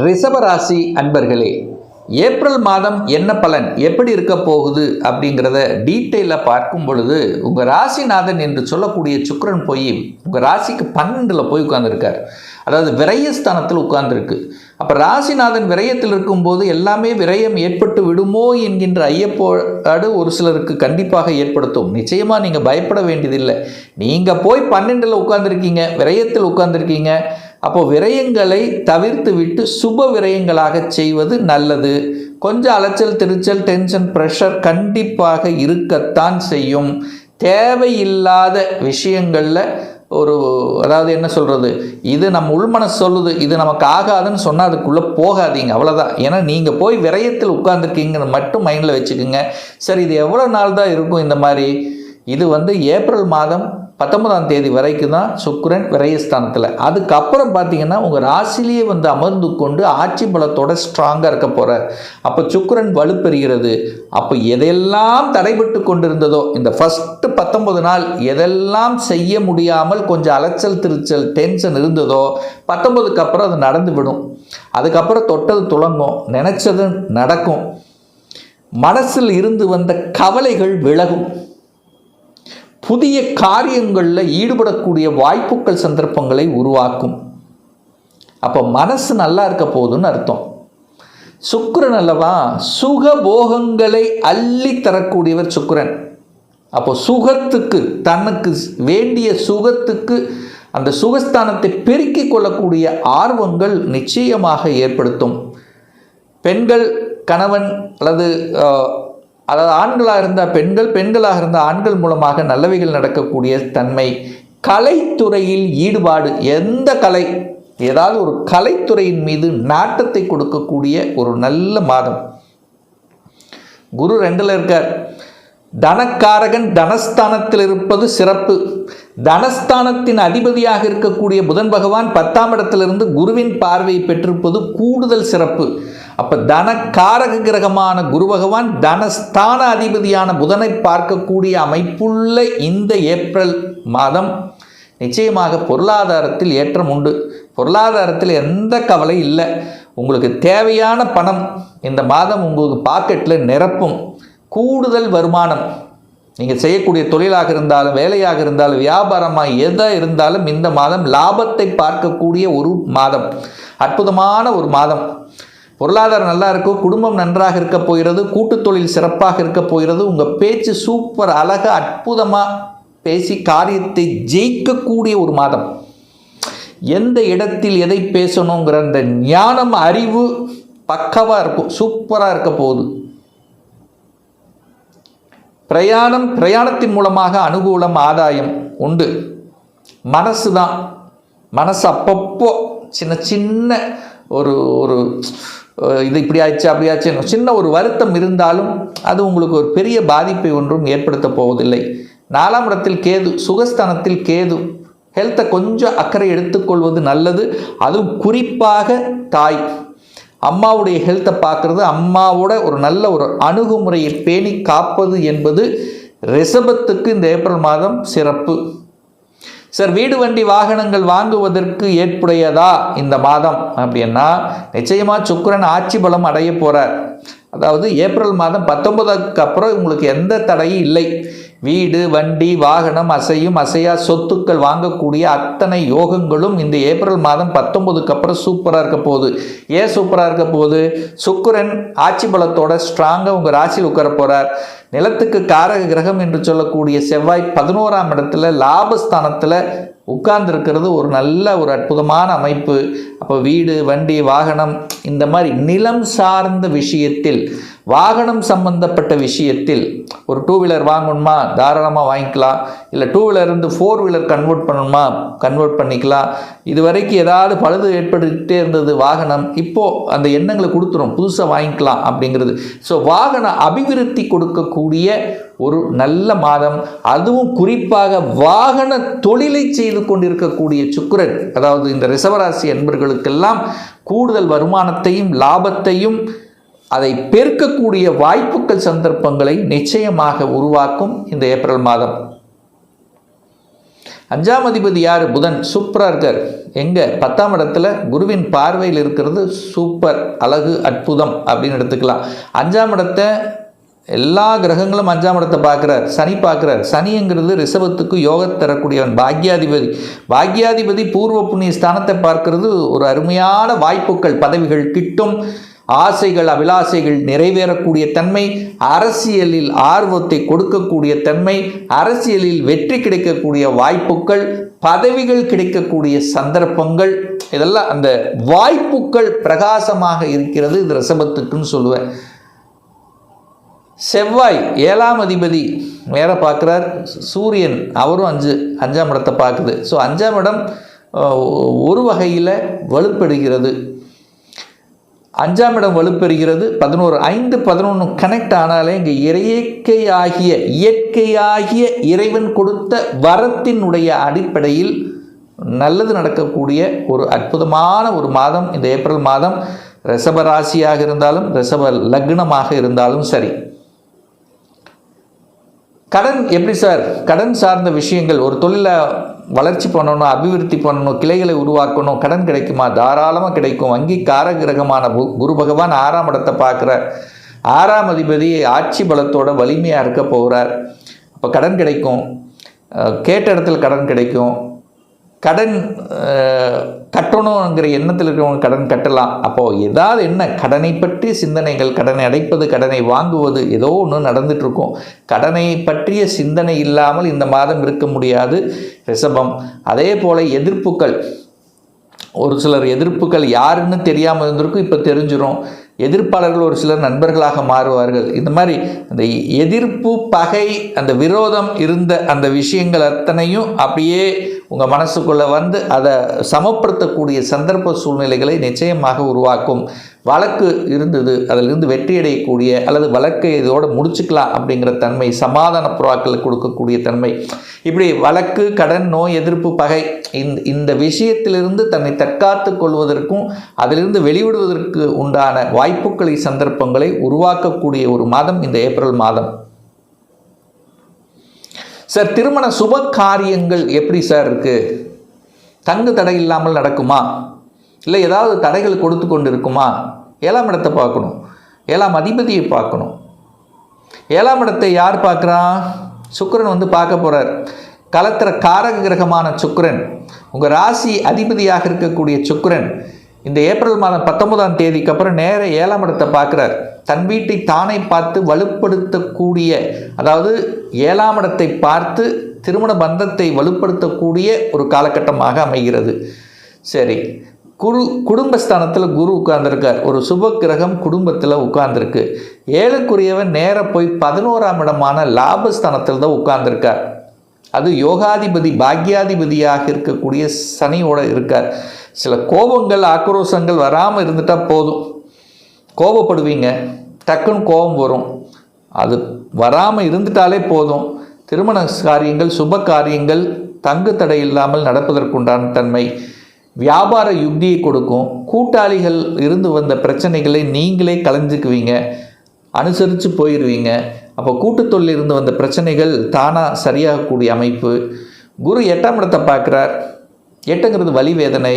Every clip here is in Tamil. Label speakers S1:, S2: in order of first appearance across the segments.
S1: ரிஷபராசி அன்பர்களே, ஏப்ரல் மாதம் என்ன பலன் எப்படி இருக்க போகுது அப்படிங்கிறத டீட்டெயிலாக பார்க்கும் பொழுது உங்கள் ராசிநாதன் என்று சொல்லக்கூடிய சுக்கிரன் போய் உங்கள் ராசிக்கு 12ல் போய் உட்கார்ந்துருக்கார். அதாவது விரயஸ்தானத்தில் உட்கார்ந்துருக்கு. அப்போ ராசிநாதன் விரயத்தில் இருக்கும்போது எல்லாமே விரயம் ஏற்பட்டு விடுமோ என்கின்ற ஐயப்பாடு ஒரு சிலருக்கு கண்டிப்பாக ஏற்படுத்தும். நிச்சயமாக நீங்கள் பயப்பட வேண்டியதில்லை. நீங்கள் போய் 12ல் உட்கார்ந்துருக்கீங்க, விரயத்தில் உட்கார்ந்துருக்கீங்க. அப்போ விரயங்களை தவிர்த்து விட்டு சுப விரயங்களாக செய்வது நல்லது. கொஞ்சம் அலைச்சல் திருச்சல் டென்ஷன் ப்ரெஷர் கண்டிப்பாக இருக்கத்தான் செய்யும். தேவையில்லாத விஷயங்களில் அதாவது என்ன சொல்கிறது, இது நம்ம உள்மனசு சொல்லுது, இது நமக்கு ஆகாதுன்னு சொன்னால் அதுக்குள்ளே போகாதீங்க, அவ்வளோதான். ஏன்னா நீங்கள் போய் விரயத்தில் உட்கார்ந்துருக்கீங்கன்னு மட்டும் மைண்டில் வச்சுக்கோங்க. சரி, இது எவ்வளோ நாள் தான் இருக்கும் இந்த மாதிரி? இது ஏப்ரல் மாதம் 19ஆம் தேதி வரைக்கும் தான் சுக்கிரன் விரயஸ்தானத்தில். அதுக்கப்புறம் பார்த்தீங்கன்னா உங்கள் ராசிலேயே அமர்ந்து கொண்டு ஆட்சி பலத்தோட ஸ்ட்ராங்காக இருக்க போகிறார். அப்போ சுக்கிரன் வலுப்பெறுகிறது. அப்போ எதெல்லாம் தடைபட்டு கொண்டிருந்ததோ இந்த ஃபஸ்ட்டு 19 நாள் எதெல்லாம் செய்ய முடியாமல் கொஞ்சம் அலைச்சல் திருச்சல் டென்ஷன் இருந்ததோ 19க்கு அப்புறம் அது நடந்து விடும். அதுக்கப்புறம் தொட்டது துளங்கும், நினச்சது நடக்கும். மனசில் இருந்து வந்த கவலைகள் விலகும். புதிய காரியங்களில் ஈடுபடக்கூடிய வாய்ப்புகள் சந்தர்ப்பங்களை உருவாக்கும். அப்போ மனசு நல்லா இருக்க போகுதுன்னு அர்த்தம். சுக்கிரன் அல்லவா சுகபோகங்களை அள்ளி தரக்கூடியவர் சுக்கிரன். அப்போ சுகத்துக்கு, தனக்கு வேண்டிய சுகத்துக்கு அந்த சுகஸ்தானத்தை பெருக்கிக் கொள்ளக்கூடிய ஆர்வங்கள் நிச்சயமாக ஏற்படுத்தும். பெண்கள் கணவன் அதாவது ஆண்களாக இருந்தால் பெண்கள், பெண்களாக இருந்தால் ஆண்கள் மூலமாக நல்லவைகள் நடக்கக்கூடிய தன்மை. கலைத்துறையில் ஈடுபாடு, எந்த கலை, ஏதாவது ஒரு கலைத்துறையின் மீது நாட்டத்தை கொடுக்கக்கூடிய ஒரு நல்ல மாதம். குரு 2ல் இருக்கார். தனக்காரகன் தனஸ்தானத்தில் இருப்பது சிறப்பு. தனஸ்தானத்தின் அதிபதியாக இருக்கக்கூடிய புதன் பகவான் 10ஆம் இடத்திலிருந்து குருவின் பார்வையை பெற்றிருப்பது கூடுதல் சிறப்பு. அப்போ தனக்காரக கிரகமான குரு பகவான் தனஸ்தான அதிபதியான புதனை பார்க்கக்கூடிய அமைப்புள்ள இந்த ஏப்ரல் மாதம் நிச்சயமாக பொருளாதாரத்தில் ஏற்றம் உண்டு. பொருளாதாரத்தில் எந்த கவலை இல்லை. உங்களுக்கு தேவையான பணம் இந்த மாதம் உங்களுக்கு பாக்கெட்டில் நிரப்பும். கூடுதல் வருமானம், நீங்கள் செய்யக்கூடிய தொழிலாக இருந்தாலும் வேலையாக இருந்தாலும் வியாபாரமாக எதாக இருந்தாலும் இந்த மாதம் லாபத்தை பார்க்கக்கூடிய ஒரு மாதம், அற்புதமான ஒரு மாதம். பொருளாதாரம் நல்லா இருக்கும், குடும்பம் நன்றாக இருக்க போகிறது, கூட்டுத் தொழில் சிறப்பாக இருக்க போகிறது. உங்கள் பேச்சு சூப்பர் அழகாக அற்புதமாக பேசி காரியத்தை ஜெயிக்கக்கூடிய ஒரு மாதம். எந்த இடத்தில் எதை பேசணுங்கிற அந்த ஞானம் அறிவு பக்கவாக இருக்கும், சூப்பராக இருக்க போகுது. பிரயாணத்தின் மூலமாக அனுகூலம் ஆதாயம் உண்டு. மனசு அப்பப்போ சின்ன ஒரு இது இப்படி ஆச்சு அப்படி ஆச்சு சின்ன ஒரு வருத்தம் இருந்தாலும் அது உங்களுக்கு ஒரு பெரிய பாதிப்பை ஒன்றும் ஏற்படுத்த போவதில்லை. 4ஆம் இடத்தில் கேது, சுகஸ்தானத்தில் கேது. ஹெல்த்தை கொஞ்சம் அக்கறை எடுத்துக்கொள்வது நல்லது. அதுவும் குறிப்பாக தாய், அம்மாவுடைய ஹெல்த்தை பார்க்குறது, அம்மாவோட ஒரு நல்ல ஒரு அணுகுமுறையை பேணி காப்பது என்பது ரிஷபத்துக்கு இந்த ஏப்ரல் மாதம் சிறப்பு. சார், வீடு வண்டி வாகனங்கள் வாங்குவதற்கு ஏற்புடையதா இந்த மாதம் அப்படின்னா நிச்சயமாக சுக்கிரன் ஆட்சி பலம் அடைய போகிறார். அதாவது ஏப்ரல் மாதம் 19க்கு அப்புறம் உங்களுக்கு எந்த தடையும் இல்லை. வீடு வண்டி வாகனம் அசையா சொத்துக்கள் வாங்கக்கூடிய அத்தனை யோகங்களும் இந்த ஏப்ரல் மாதம் 19க்கு அப்புறம் சூப்பராக இருக்க போகுது. ஏன் சூப்பராக இருக்க போகுது? சுக்கிரன் ஆட்சி பலத்தோட ஸ்ட்ராங்காக உங்கள் ராசியில் உட்கார போகிறார். நிலத்துக்கு காரக கிரகம் என்று சொல்லக்கூடிய செவ்வாய் 11ஆம் இடத்துல லாபஸ்தானத்தில் உட்கார்ந்துருக்கிறது ஒரு நல்ல ஒரு அற்புதமான அமைப்பு. அப்போ வீடு வண்டி வாகனம் இந்த மாதிரி நிலம் சார்ந்த விஷயத்தில், வாகனம் சம்பந்தப்பட்ட விஷயத்தில் ஒரு 2 வீலர் வாங்கணுமா தாராளமாக வாங்கிக்கலாம். இல்லை 2 வீலர் இருந்து 4 வீலர் கன்வெர்ட் பண்ணணுமா கன்வெர்ட் பண்ணிக்கலாம். இது வரைக்கும் ஏதாவது பழுது ஏற்பட்டுக்கிட்டே இருந்தது வாகனம், இப்போது அந்த எண்ணங்களை கொடுத்துரும், புதுசாக வாங்கிக்கலாம் அப்படிங்கிறது. ஸோ வாகன அபிவிருத்தி கொடுக்கக்கூடிய ஒரு நல்ல மாதம். அதுவும் குறிப்பாக வாகன தொழிலை செய்து கொண்டிருக்கக்கூடிய சுக்கிரன், அதாவது இந்த ரிஷபராசி அன்பர்களுக்கெல்லாம் கூடுதல் வருமானத்தையும் லாபத்தையும் அதை பெருக்கக்கூடிய வாய்ப்புகள் சந்தர்ப்பங்களை நிச்சயமாக உருவாக்கும் இந்த ஏப்ரல் மாதம். 5ஆம் அதிபதி யார்? புதன். சூப்பராக இருக்கார். எங்கே 10ஆம் இடத்துல குருவின் பார்வையில் இருக்கிறது சூப்பர், அழகு, அற்புதம் அப்படின்னு எடுத்துக்கலாம். 5ஆம் இடத்தை எல்லா கிரகங்களும் 5ஆம் இடத்தை பார்க்குறார், சனி பார்க்குறார். சனிங்கிறது ரிஷபத்துக்கு யோகத்தை தரக்கூடியவன், பாக்யாதிபதி. பாக்யாதிபதி பூர்வ புண்ணிய ஸ்தானத்தை பார்க்கிறது. ஒரு அருமையான வாய்ப்புகள், பதவிகள் கிட்டும், ஆசைகள் அபிலாசைகள் நிறைவேறக்கூடிய தன்மை, அரசியலில் ஆர்வத்தை கொடுக்கக்கூடிய தன்மை, அரசியலில் வெற்றி கிடைக்கக்கூடிய வாய்ப்புகள், பதவிகள் கிடைக்கக்கூடிய சந்தர்ப்பங்கள், இதெல்லாம் அந்த வாய்ப்புகள் பிரகாசமாக இருக்கிறது. இது ரிஷபத்துக்குன்னு சொல்லுவேன். செவ்வாய் 7ஆம் அதிபதி வேற பார்க்குறார். சூரியன் அவரும் 5ஆம் இடத்தை பார்க்குது. ஸோ 5ஆம் இடம் ஒரு வகையில் வலுப்பெறுகிறது. 5ஆம் இடம் வலுப்பெறுகிறது. 11 5 11 கனெக்ட் ஆனாலே இங்கே இயற்கையாகிய இறைவன் கொடுத்த வரத்தினுடைய அடிப்படையில் நல்லது நடக்கக்கூடிய ஒரு அற்புதமான ஒரு மாதம் இந்த ஏப்ரல் மாதம். ரிஷப ராசியாக இருந்தாலும் ரிஷப லக்னமாக இருந்தாலும் சரி. கடன் எப்படி சார்? கடன் சார்ந்த விஷயங்கள், ஒரு தொழிலை வளர்ச்சி பண்ணணும், அபிவிருத்தி பண்ணணும், கிளைகளை உருவாக்கணும், கடன் கிடைக்குமா? தாராளமாக கிடைக்கும். வங்கி காரகிரகமான குரு பகவான் 6ஆம் இடத்தை பார்க்குறார். 6ஆம் அதிபதி ஆட்சி பலத்தோட வலிமையாக இருக்க போகிறார். அப்போ கடன் கிடைக்கும், கேட்ட இடத்துல கடன் கிடைக்கும். கடன் கட்டணுங்கிற எண்ணத்தில் இருக்கிறவங்க கடன் கட்டலாம். அப்போது ஏதாவது என்ன கடனை பற்றிய சிந்தனைகள், கடனை அடைப்பது, கடனை வாங்குவது, ஏதோ ஒன்று நடந்துகிட்ருக்கும். கடனை பற்றிய சிந்தனை இல்லாமல் இந்த மாதம் இருக்க முடியாது ரிஷபம். அதே போல் எதிர்ப்புகள், ஒரு சிலர் எதிர்ப்புகள் யாருன்னு தெரியாமல் இருந்திருக்கும், இப்போ தெரிஞ்சிடும். எதிர்ப்பாளர்கள் ஒரு சிலர் நண்பர்களாக மாறுவார்கள். இந்த மாதிரி அந்த எதிர்ப்பு, பகை, அந்த விரோதம் இருந்த அந்த விஷயங்கள் அத்தனையும் அப்படியே உங்கள் மனசுக்குள்ளே வந்து அதை சமப்படுத்தக்கூடிய சந்தர்ப்ப சூழ்நிலைகளை நிச்சயமாக உருவாக்கும். வழக்கு இருந்தது, அதிலிருந்து வெற்றியடையக்கூடிய அல்லது வழக்கை இதோடு முடிச்சுக்கலாம் அப்படிங்கிற தன்மை, சமாதான புறாக்களை கொடுக்கக்கூடிய தன்மை, இப்படி வழக்கு, கடன், நோய், எதிர்ப்பு, பகை, இந்த விஷயத்திலிருந்து தன்னை தற்காத்து கொள்வதற்கும் அதிலிருந்து வெளிவிடுவதற்கு உண்டான வாய்ப்புகளை, சந்தர்ப்பங்களை உருவாக்கக்கூடிய ஒரு மாதம் இந்த ஏப்ரல் மாதம். சார், திருமண சுப காரியங்கள் எப்படி சார் இருக்குது? தங்கு தடை இல்லாமல் நடக்குமா? இல்லை ஏதாவது தடைகள் கொடுத்து கொண்டு இருக்குமா? 7ஆம் இடத்தை பார்க்கணும், 7ஆம் அதிபதியை பார்க்கணும். 7ஆம் இடத்தை யார் பார்க்குறான்? சுக்கிரன் வந்து பார்க்க போகிறார். கலத்திர காரக கிரகமான சுக்கிரன், உங்கள் ராசி அதிபதியாக இருக்கக்கூடிய சுக்கிரன் இந்த ஏப்ரல் மாதம் 19ஆம் தேதிக்கு அப்புறம் நேர 7ஆம் இடத்தை பார்க்குறார். தன் வீட்டை தானே பார்த்து வலுப்படுத்தக்கூடிய, அதாவது 7ஆம் இடத்தை பார்த்து திருமண பந்தத்தை வலுப்படுத்தக்கூடிய ஒரு காலகட்டமாக அமைகிறது. சரி, குடும்பஸ்தானத்தில் குரு உட்கார்ந்துருக்கார். ஒரு சுப கிரகம் குடும்பத்தில் உட்கார்ந்துருக்கு. 7க்குரியவன் நேர போய் 11ஆம் இடமான லாபஸ்தானத்தில் தான் உட்கார்ந்துருக்கார். அது யோகாதிபதி, பாக்யாதிபதியாக இருக்கக்கூடிய சனியோடு இருக்கார். சில கோபங்கள், ஆக்ரோஷங்கள் வராமல் இருந்துட்டால் போதும். கோபப்படுவீங்க, டக்குன்னு கோபம் வரும். அது வராமல் இருந்துட்டாலே போதும். திருமண காரியங்கள், சுப காரியங்கள் தங்கு தடை இல்லாமல் நடப்பதற்குண்டான தன்மை, வியாபார யுக்தியை கொடுக்கும். கூட்டாளிகள் இருந்து வந்த பிரச்சனைகளை நீங்களே கலைஞ்சுக்குவீங்க, அனுசரித்து போயிடுவீங்க. அப்போ கூட்டுத்தொழில் இருந்து வந்த பிரச்சனைகள் தானாக சரியாகக்கூடிய அமைப்பு. குரு 8ஆம் இடத்தை பார்க்குறார். 8ங்கிறது வலி, வேதனை.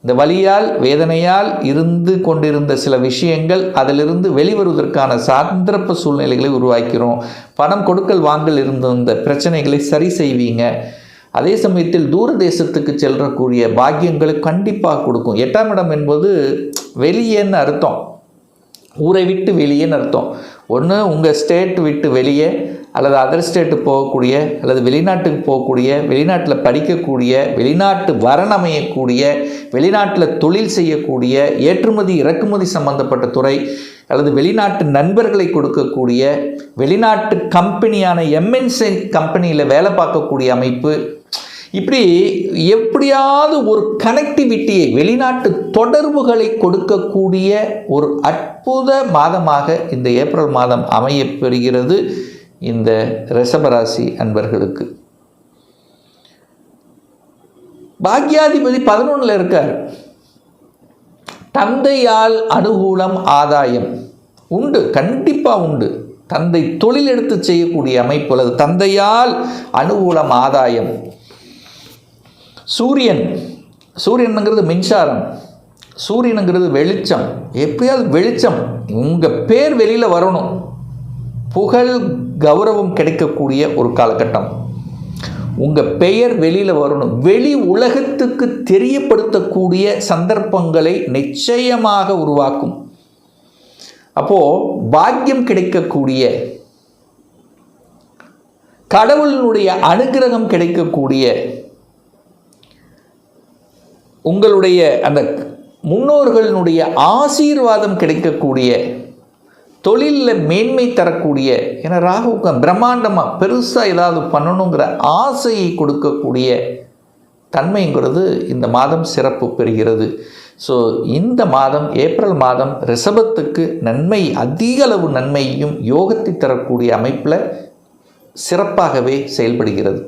S1: இந்த வலியால், வேதனையால் இருந்து கொண்டிருந்த சில விஷயங்கள் அதிலிருந்து வெளிவருவதற்கான சந்தர்ப்ப சூழ்நிலைகளை உருவாக்கிறோம். பணம் கொடுக்கல் வாங்கல் இருந்த இந்த பிரச்சனைகளை சரி செய்வீங்க. அதே சமயத்தில் தூர தேசத்துக்கு செல்லக்கூடிய பாக்கியங்களை கண்டிப்பாக கொடுக்கும். 8ஆம் இடம் என்பது வெளியேன்னு அர்த்தம், ஊரை விட்டு வெளியேன்னு அர்த்தம். ஒன்று உங்கள் ஸ்டேட் விட்டு வெளியே, அல்லது அதர் ஸ்டேட்டு போகக்கூடிய, அல்லது வெளிநாட்டுக்கு போகக்கூடிய, வெளிநாட்டில் படிக்கக்கூடிய, வெளிநாட்டு வரணமையக்கூடிய, வெளிநாட்டில் தொழில் செய்யக்கூடிய, ஏற்றுமதி இறக்குமதி சம்பந்தப்பட்ட துறை, அல்லது வெளிநாட்டு நண்பர்களை கொடுக்கக்கூடிய, வெளிநாட்டு கம்பெனியான எம்என்சி கம்பெனியில் வேலை பார்க்கக்கூடிய அமைப்பு. இப்படி எப்படியாவது ஒரு கனெக்டிவிட்டியை, வெளிநாட்டு தொடர்புகளை கொடுக்கக்கூடிய ஒரு அற்புத மாதமாக இந்த ஏப்ரல் மாதம் அமையப்பெறுகிறது இந்த ரிஷபராசி அன்பர்களுக்கு. பாக்யாதிபதி 11ல் இருக்கார். தந்தையால் அனுகூலம், ஆதாயம் உண்டு, கண்டிப்பாக உண்டு. தந்தை தொழில் எடுத்து செய்யக்கூடிய அமைப்பு, அல்லது தந்தையால் அனுகூலம், ஆதாயம். சூரியன் சூரியனுங்கிறது மின்சாரம், சூரியனுங்கிறது வெளிச்சம். எப்படியாவது வெளிச்சம், உங்கள் பேர் வெளியில் வரணும், புகழ் கௌரவம் கிடைக்கக்கூடிய ஒரு காலகட்டம். உங்கள் பெயர் வெளியில் வரணும், வெளி உலகத்துக்கு தெரியப்படுத்தக்கூடிய சந்தர்ப்பங்களை நிச்சயமாக உருவாக்கும். அப்போது பாக்கியம் கிடைக்கக்கூடிய, கடவுளினுடைய அனுகிரகம் கிடைக்கக்கூடிய, உங்களுடைய அந்த முன்னோர்களினுடைய ஆசீர்வாதம் கிடைக்கக்கூடிய, தொழிலில் மேன்மை தரக்கூடிய, ஏன்னா ராகுக்கு பிரம்மாண்டமாக பெருசாக ஏதாவது பண்ணணுங்கிற ஆசையை கொடுக்கக்கூடிய தன்மைங்கிறது இந்த மாதம் சிறப்பு பெறுகிறது. ஸோ இந்த மாதம், ஏப்ரல் மாதம் ரிஷபத்துக்கு நன்மை, அதிக அளவு நன்மையும் யோகத்தை தரக்கூடிய அமைப்பில் சிறப்பாகவே செயல்படுகிறது.